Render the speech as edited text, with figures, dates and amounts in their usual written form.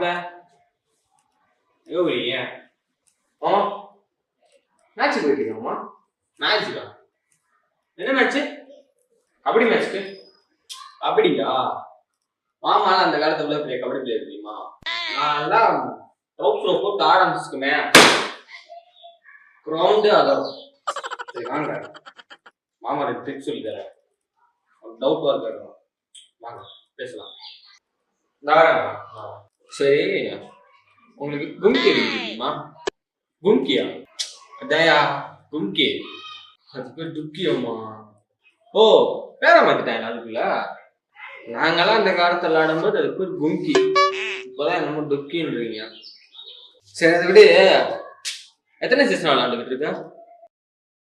மாப்பிள்ள யோகிங்க ஆமா மேட்ச் போயிட்டு இருக்கோமா? மேட்ச்சுக்கா? என்ன மேட்ச்சு? கபடி மேட்ச்சுக்கு. கபடியா? மாமாலாம் அந்த காலத்துல பெரிய கபடி பிளேயர் தெரியுமா? நான் டவுட் த்ரோ போட்டு ஆட ஆரம்பிச்சுக்குமே கிரவுண்டு அதான். சரி வாங்க மாமா ரெண்டு ட்ரிக் சொல்லி தரேன். டவுட் இருக்காங்க வாங்க பேசலாம். சரி உங்களுக்கு கும்கி இருக்கு தெரியுமா? கும்கியா? அதையா கும்கி அது பேர் துக்கியம்மா. ஓ பேர மாத்திட்டாங்க அதுக்குள்ள. நாங்கெல்லாம் அந்த காலத்துல விளையாடும்போது அது பேர் கும்கி. இப்போதான் என்னமோ துக்கின்றீங்க. சரி அதை விட எத்தனை சீசன் விளையாண்டுக்கிட்டு இருக்க?